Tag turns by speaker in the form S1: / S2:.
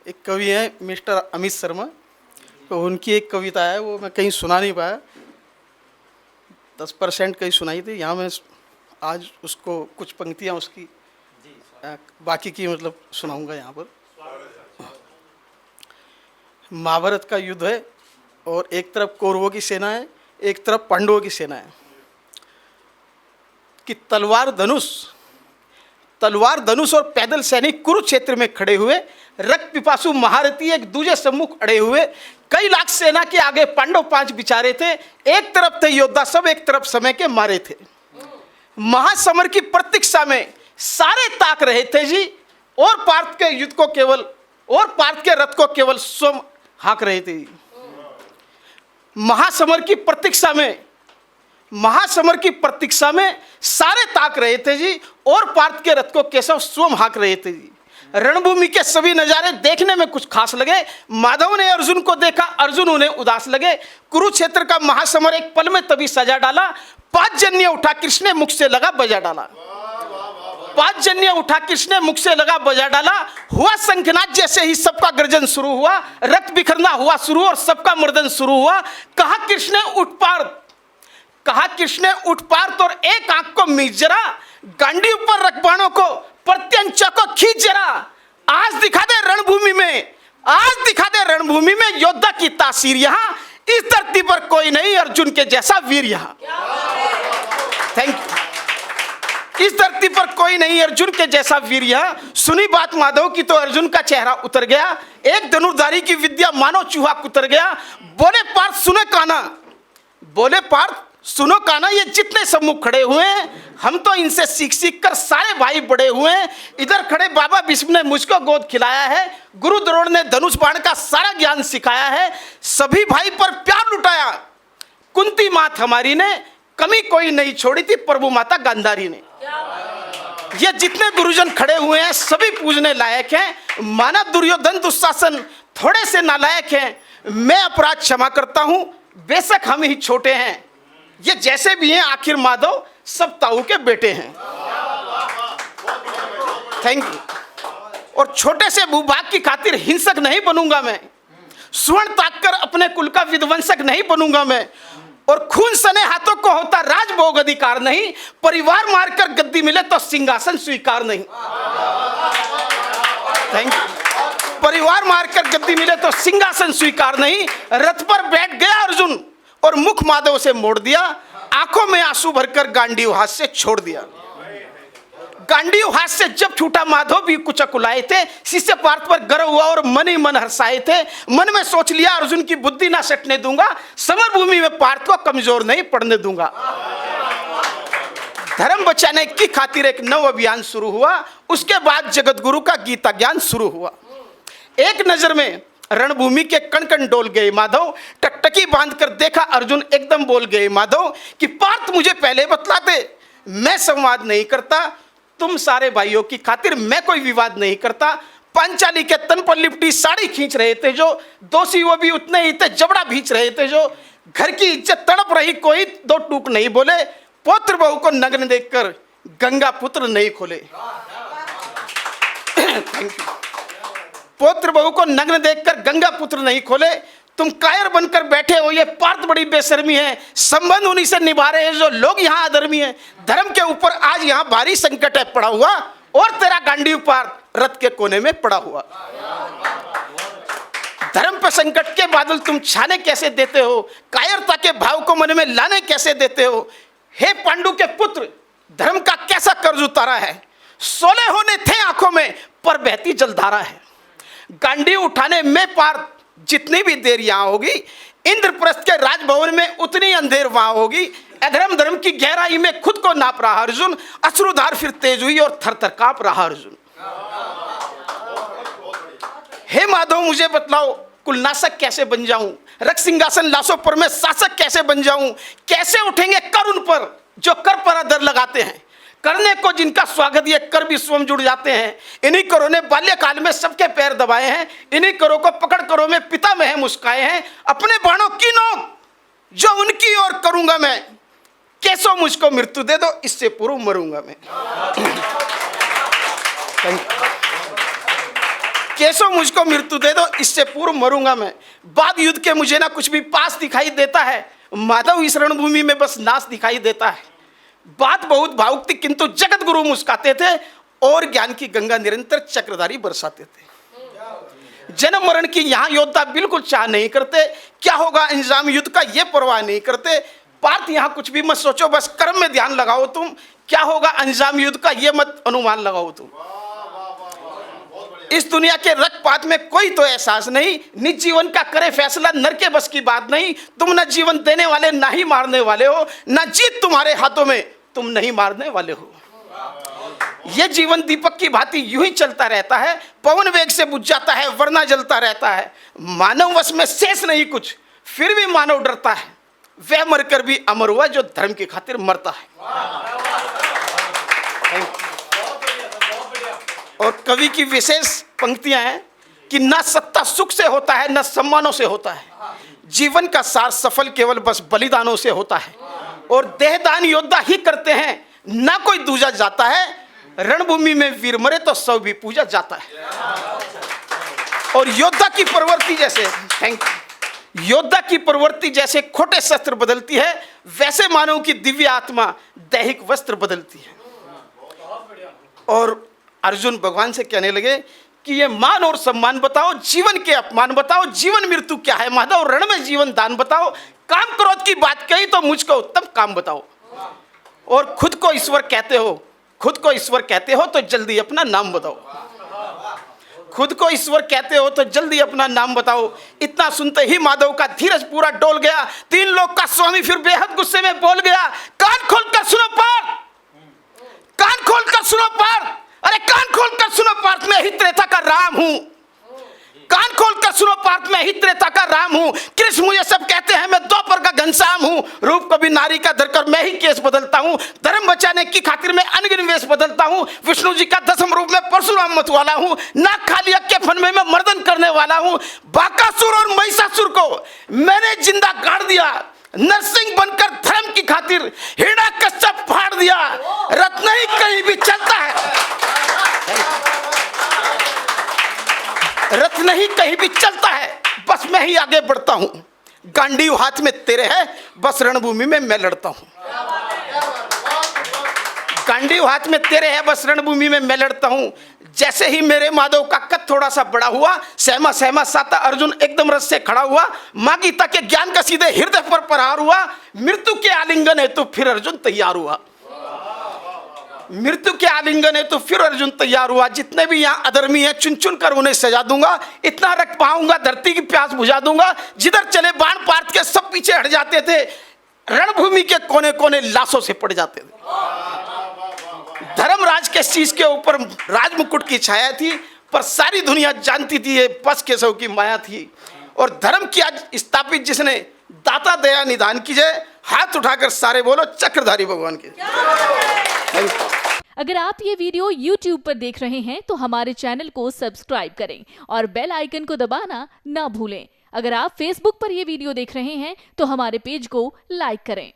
S1: एक कवि हैं मिस्टर अमित शर्मा, तो उनकी एक कविता है, वो मैं कहीं सुना नहीं पाया, 10% कहीं सुनाई थी। यहाँ मैं आज उसको कुछ पंक्तियाँ उसकी बाकी की मतलब सुनाऊंगा यहाँ पर। महाभारत का युद्ध है और एक तरफ कौरवों की सेना है, एक तरफ पांडवों की सेना है कि तलवार धनुष और पैदल सैनिक कुरुक्षेत्र में खड़े हुए, रक्त पिपासु महारथी एक दूजे सम्मुख अड़े हुए। कई लाख सेना के आगे पांडव 5 बिचारे थे, एक तरफ थे योद्धा सब, एक तरफ समय के मारे थे। महासमर की प्रतीक्षा में सारे ताक रहे थे जी, और पार्थ के युद्ध को केवल, और पार्थ के रथ को केवल स्वयं हाँक रहे थे। महासमर की प्रतीक्षा में सारे ताक रहे थे जी, और पार्थ के रथ को केशव स्वयं हाँक रहे थे जी। रणभूमि के सभी नजारे देखने में कुछ खास लगे। माधव ने अर्जुन को देखा, अर्जुन उन्हें उदास लगे। कुरुक्षेत्र का महासमर एक पल में तभी सजा डाला। 5 जन्य उठा कृष्ण ने मुख से लगा बजा डाला। 5 जन्य उठा कृष्ण ने मुख से लगा बजा डाला। हुआ शंखनाद जैसे ही सबका गर्जन शुरू हुआ, रक्त बिखरना हुआ शुरू और सबका मर्दन शुरू हुआ। कहा कृष्ण ने उठ पार तो एक आंख को मीच जरा, गांडी ऊपर रख बाणों को, प्रत्यंचा को खींच जरा। आज दिखा दे रणभूमि में योद्धा की तासीर यहाँ, इस धरती पर कोई नहीं अर्जुन के जैसा वीर यहाँ। Thank you. इस धरती पर कोई नहीं अर्जुन के जैसा वीर यहाँ। सुनी बात माधव की तो अर्जुन का चेहरा उतर गया, एक धनुर्धारी की विद्या मानो चूहा कुतर गया। बोले पार्थ सुनो काना, ये जितने सम्मुख खड़े हुए हैं, हम तो इनसे सीख कर सारे भाई बड़े हुए हैं। इधर खड़े बाबा भीष्म ने मुझको गोद खिलाया है, गुरु द्रोण ने धनुष बाण का सारा ज्ञान सिखाया है। सभी भाई पर प्यार लुटाया कुंती मात हमारी ने, कमी कोई नहीं छोड़ी थी प्रभु माता गांधारी ने। ये जितने गुरुजन खड़े हुए हैं सभी पूजने लायक हैं। माना दुर्योधन दुशासन थोड़े से नालायक हैं, मैं अपराध क्षमा करता हूं, बेशक हम ही छोटे हैं। ये जैसे भी हैं आखिर माधव सब ताऊ के बेटे हैं। Thank you. और छोटे से भूभाग की खातिर हिंसक नहीं बनूंगा मैं, स्वर्ण ताककर अपने कुल का विध्वंसक नहीं बनूंगा मैं। और खून सने हाथों को होता राजभोग अधिकार नहीं, परिवार मारकर गद्दी मिले तो सिंहासन स्वीकार नहीं। Thank you. परिवार मारकर गद्दी मिले तो सिंहासन स्वीकार नहीं। रथ पर बैठ गया अर्जुन और मुख माधव से मोड़ दिया, आंखों में आंसू भरकर गांडीव हाथ से छोड़ दिया। गांडीव हाथ से जब छूटा माधव भी कुछ अकुलाए थे, शिष्य पार्थ पर गर्व हुआ और मन ही मन हर्षाए थे। मन में सोच लिया अर्जुन की बुद्धि ना सटने दूंगा, समर भूमि में पार्थ को कमजोर नहीं पड़ने दूंगा। धर्म बचाने की खातिर एक नव अभियान शुरू हुआ। उसके बाद जगत गुरु का गीता ज्ञान शुरू हुआ। एक नजर में रणभूमि के कण कण डोल गए माधव, टकटकी बांधकर देखा अर्जुन, एकदम बोल गए माधव कि पार्थ मुझे पहले बतलाते, मैं संवाद नहीं करता, तुम सारे भाइयों की खातिर मैं कोई विवाद नहीं करता। पांचाली के तन पर लिपटी साड़ी खींच रहे थे जो, दोषी वो भी उतने ही थे, जबड़ा भींच रहे थे जो। घर की इज्जत तड़प रही, कोई दो टूक नहीं बोले, पुत्र बहू को नग्न देखकर गंगा पुत्र नहीं खोले। Thank you. पुत्र बहू को नग्न देखकर गंगा पुत्र नहीं खोले। तुम कायर बनकर बैठे हो, ये पार्थ बड़ी बेशर्मी है। संबंध उन्हीं से निभा रहे हैं जो लोग यहाँ अधर्मी हैं। धर्म के ऊपर आज यहाँ भारी संकट है पड़ा हुआ, और तेरा गांडीव पार्थ रथ के कोने में पड़ा हुआ। धर्म पर संकट के बादल तुम छाने कैसे देते हो, कायरता के भाव को मन में लाने कैसे देते हो। हे पांडु के पुत्र, धर्म का कैसा कर्ज उतारा है। सोले होने थे आंखों में पर बहती जलधारा है। गांडी उठाने में पार्थ जितनी भी देर यहां होगी, इंद्रप्रस्थ के राजभवन में उतनी अंधेर वहां होगी। अधर्म धर्म की गहराई में खुद को नाप रहा अर्जुन, अश्रुधार फिर तेज हुई और थर थर कांप रहा अर्जुन। हे माधव मुझे बतलाओ, कुलनाशक कैसे बन जाऊं, रक्त सिंहासन लाशों पर मैं शासक कैसे बन जाऊं। कैसे उठेंगे कर उन पर जो कर पर अदर लगाते हैं, करने को जिनका स्वागत ये कर भी स्वयं जुड़ जाते हैं। इन्हीं करों ने बाल्यकाल में सबके पैर दबाए हैं, इन्हीं करों को पकड़ करों में पिता में मुस्काए हैं। अपने बाणों की नोक जो उनकी ओर करूंगा मैं, कैसो मुझको मृत्यु दे दो, इससे पूर्व मरूंगा मैं। केशव मुझको मृत्यु दे दो, इससे पूर्व मरूंगा मैं। बाद युद्ध के मुझे ना कुछ भी पास दिखाई देता है, माधव इस रणभूमि में बस नाश दिखाई देता है। बात बहुत भावुक थी, किंतु जगत गुरु मुस्काते थे और ज्ञान की गंगा निरंतर चक्रधारी बरसाते थे। जन्म मरण की यहाँ योद्धा बिल्कुल चाह नहीं करते, क्या होगा अंजाम युद्ध का ये परवाह नहीं करते। पार्थ यहाँ कुछ भी मत सोचो, बस कर्म में ध्यान लगाओ तुम, क्या होगा अंजाम युद्ध का ये मत अनुमान लगाओ तुम। इस दुनिया के रक्तपात में कोई तो एहसास नहीं, निज जीवन का करे फैसला नर के बस की बात नहीं। तुम न जीवन देने वाले ना ही मारने वाले हो, न जीत तुम्हारे हाथों में, तुम नहीं मारने वाले हो। यह जीवन दीपक की भांति यूं ही चलता रहता है, पवन वेग से बुझ जाता है वरना जलता रहता है। मानव वश में शेष नहीं कुछ, फिर भी मानव डरता है, वह मरकर भी अमर हुआ जो धर्म की खातिर मरता है। और कवि की विशेष पंक्तियां हैं कि न सत्ता सुख से होता है, न सम्मानों से होता है, जीवन का सार सफल केवल बस बलिदानों से होता है। और देहदान योद्धा ही करते हैं, ना कोई दूजा जाता है, रणभूमि में वीर मरे तो सब भी पूजा जाता है। और योद्धा की प्रवृत्ति जैसे योद्धा की प्रवृत्ति जैसे खोटे शस्त्र बदलती है, वैसे मानव की दिव्य आत्मा दैहिक वस्त्र बदलती है। और अर्जुन भगवान से कहने लगे कि ये मान और सम्मान बताओ, जीवन के अपमान बताओ, जीवन मृत्यु क्या है माधव, रण में जीवन दान बताओ। काम क्रोध की बात कही तो मुझको उत्तम काम बताओ। और खुद को ईश्वर कहते हो तो जल्दी अपना नाम बताओ। खुद को ईश्वर कहते हो तो जल्दी अपना नाम बताओ। इतना सुनते ही माधव का धीरज पूरा डोल गया। तीन लोग का स्वामी फिर बेहद गुस्से में बोल गया, कान खोलकर सुनो पार्थ, कान खोलकर सुनो पार्थ, अरे कान खोलकर सुनो पार्थ, मैं ही त्रेता का राम हूं। कान खोलकर सुनो पार्थ, मैं ही त्रेता का राम हूं। कृष्ण मुझे सब कहते हैं, मैं द्वापर का घनश्याम हूं। रूप कभी नारी का धरकर मैं ही केस बदलता हूं। धर्म बचाने की खातिर मैं अनगिन वेश बदलता हूं। विष्णु जी का 10वें रूप में परशुराम मत वाला हूं। नाक खाली के फन में मैं मर्दन करने वाला हूं। बाकासुर और महिषासुर को मैंने जिंदा गाड़ दिया। नरसिंह बनकर धर्म की खातिर हिरण्यकश्यप फाड़ दिया। रथ नहीं कहीं भी चलता है, रथ नहीं कहीं भी चलता है, बस मैं ही आगे बढ़ता हूं। गांडीव हाथ में तेरे है, बस रणभूमि में मैं लड़ता हूं। गांडीव हाथ में तेरे है, बस रणभूमि में मैं लड़ता हूं। जैसे ही मेरे माधव का कद थोड़ा सा बड़ा हुआ, सहमा सहमा साता अर्जुन एकदम रस से खड़ा हुआ। मां गीता के ज्ञान का सीधे हृदय पर प्रहार हुआ। मृत्यु के आलिंगन है तो फिर अर्जुन तैयार हुआ। मृत्यु के आलिंगन है तो फिर अर्जुन तैयार हुआ। जितने भी यहाँ अधर्मी हैं चुन चुन कर उन्हें सजा दूंगा। इतना रक्त पाऊंगा धरती की प्यास बुझा दूंगा। जिधर चले बाण पार्थ के सब पीछे हट जाते थे। रणभूमि के कोने कोने लाशों से पड़ जाते थे। धर्मराज के शीश के ऊपर राज मुकुट की छाया थी, पर सारी दुनिया जानती थी ये बस केशव की माया थी। और धर्म की आज स्थापित जिसने दाता दया निधान कीजिए। हाथ उठाकर सारे बोलो चक्रधारी भगवान के।
S2: अगर आप ये वीडियो YouTube पर देख रहे हैं तो हमारे चैनल को सब्सक्राइब करें और बेल आइकन को दबाना ना भूलें। अगर आप Facebook पर ये वीडियो देख रहे हैं तो हमारे पेज को लाइक करें।